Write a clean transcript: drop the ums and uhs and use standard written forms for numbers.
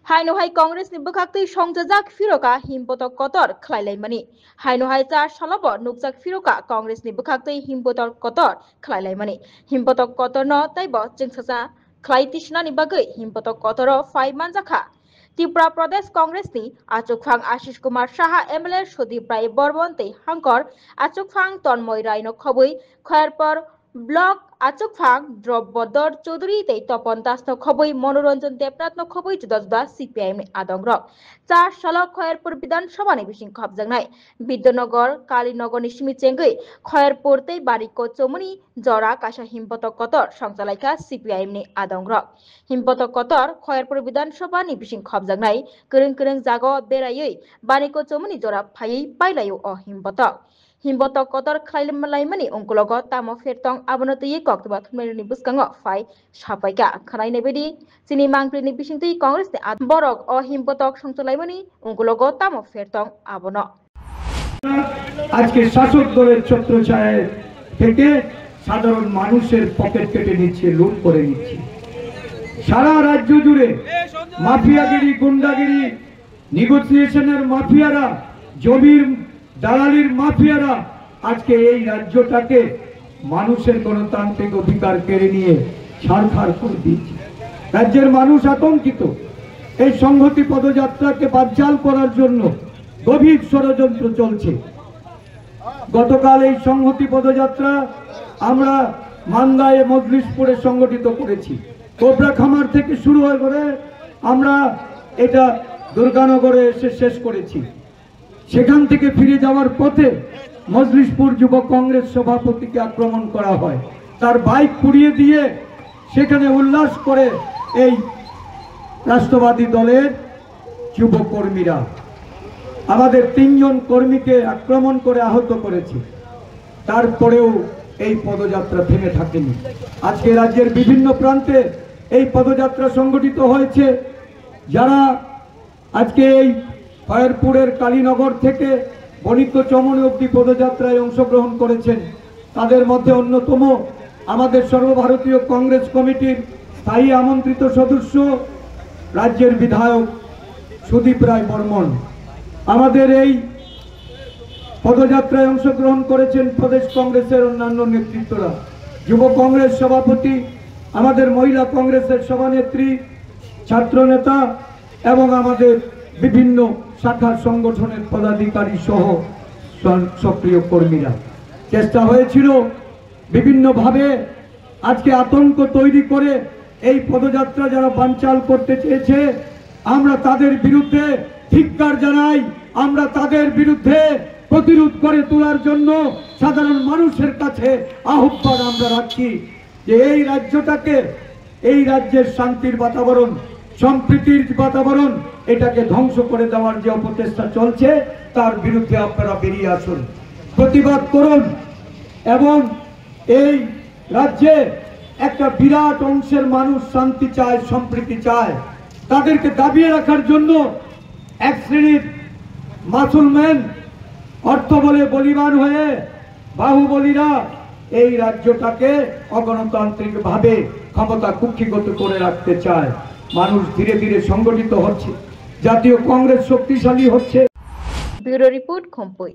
हाइनोहाय कांग्रेस नि बखाक्तै संजाजाक फिरोका हिमपतक कतर खलाइलाइमानि हाइनोहाय 4 सालाब नुकजाक फिरोका कांग्रेस नि बखाक्तै हिमपतक Qatar खलाइलाइमानि हिमपतक Qatar न तैब चिंगसासा खलाइतिसनानि बागै हिमपतक कतर फाइमान जाखा त्रिपुरा प्रदेश कांग्रेस नि आचुकफांग आशिष कुमार साहा एमएलए सुदीप राय बर्मन तै हांकर आचुकफांग तन्मय राय न खबै खयरपर ब्लक आचुकफांग द्रब्यदर चौधरी तै तपन दास न खबै मनोरंजन देवनाथ न खबै जुदा जुदा सीपीआईएम नि आदंग्र 4 सालक खयरपुर विधानसभा नि बिसिं खबजांनाय विद्यानगर कालीनगर नि सिमिचेंगै खयरपुर तै बारिको चौमनि जरा काशा हिमपतक कतर संचालायका सीपीआईएम नि आदंग्र हिमपतक कतर खयरपुर विधानसभा नि बिसिं खबजांनाय गोरों गोरों जागो बेरायै बारिको चौमनि जरा फायै पाइलायो अ हिमपतक कतर खलाइलाइमानि अंकुलग तामो फेरतंग आबनतयै कक्तबा थुनमेरनि बुस्कांग फाइ सापाइका खनायनाय बायदि सिनि मांग्रिनि बिसिंतै कांग्रेस नि बरक अ हिमपतक संचालाइमानि अंकुलग तामो फेरतंग आबन আজকে শাসক দলের ছত্রছায়ায় থেকে সাধারণ মানুষের পকেট কেটে নিচ্ছে লুট করে নিচ্ছে সারা রাজ্য জুড়ে মাফিয়াগিরি গুন্ডাগিরি নেগোসিয়েশনের মাফিয়ারা জমির দালালির মাফিয়ারা আজকে এই রাজ্যটাকে মানুষের গণতান্ত্রিক অধিকার কেড়ে নিয়ে ছারখার করে দিচ্ছে রাজ্যের মানুষ আতঙ্কিত এই সংহতি পদযাত্রাকে বানচাল করার জন্য গভীর ষড়যন্ত্র চলছে গতকাল এই সংহতি পদযাত্রা আমরা মান্দায় মজলিশপুরে সংগঠিত করেছি কোবরা খামার থেকে শুরু হয়ে করে আমরা এটা দুর্গানগরে এসে শেষ করেছি সেখান থেকে ফিরে যাওয়ার পথে মজলিশপুর যুব কংগ্রেস সভাপতিকে আক্রমণ করা হয় তার বাইক পুড়িয়ে দিয়ে সেখানে উল্লাস করে এই রাষ্ট্রবাদী দলের যুব কর্মীরা আমাদের 3 জন কর্মীকে আক্রমণ করে আহত করেছে তারপরেও এই পদযাত্রা থেমে থাকেনি আজকে রাজ্যের বিভিন্ন প্রান্তে এই পদযাত্রা সংগঠিত হয়েছে যারা আজকে এই খয়রপুরের কালীনগর থেকে বণিক চমনি অবধি পদযাত্রায় অংশগ্রহণ করেছেন তাদের মধ্যে অন্যতম আমাদের সর্বভারতীয় কংগ্রেস কমিটির স্থায়ী আমন্ত্রিত সদস্য রাজ্যের বিধায়ক সুদীপ রায় বর্মন আমাদের এই পদযাত্রায় অংশগ্রহণ করেছেন প্রদেশ কংগ্রেসের অন্যান্য নেতৃত্বরা যুব কংগ্রেস সভাপতি আমাদের মহিলা কংগ্রেসের সভানেত্রী ছাত্র নেতা এবং আমাদের বিভিন্ন শাখা সংগঠনের পদাধিকারী সহ সক্রিয় কর্মীরা চেষ্টা হয়েছিল বিভিন্ন ভাবে আজকে আতঙ্ক তৈরি করে এই পদযাত্রা যারা বানচাল করতে চেয়েছে আমরা তাদের বিরুদ্ধে ধিক্কার জানাই আমরা তাদের বিরুদ্ধে প্রতিরোধ করে তোলার জন্য সাধারণ মানুষের কাছে আহ্বান আমরা রাখছি যে এই রাজ্যটাকে এই রাজ্যের শান্তির বাতাবরণ সম্প্রীতির বাতাবরণ এটাকে ধ্বংস করে দেওয়ার যে অপচেষ্টা চলছে তার বিরুদ্ধে আপনারা বেরিয়ে আসুন প্রতিবাদ করুন এবং এই রাজ্যে একটা বিরাট অংশের মানুষ শান্তি চায় সম্প্রীতি চায় তাদেরকে দাবিয়ে রাখার জন্য এক শ্রেণীর মাসুলম্যান অর্থ বলে বলিবান হয়ে বাহুবলীরা এই রাজ্যটাকে অগণতান্ত্রিক ভাবে ক্ষমতা কুক্ষিগত করে রাখতে চায় মানুষ ধীরে ধীরে সংগঠিত হচ্ছে জাতীয় কংগ্রেস শক্তিশালী হচ্ছে ব্যুরো রিপোর্ট খম্পই।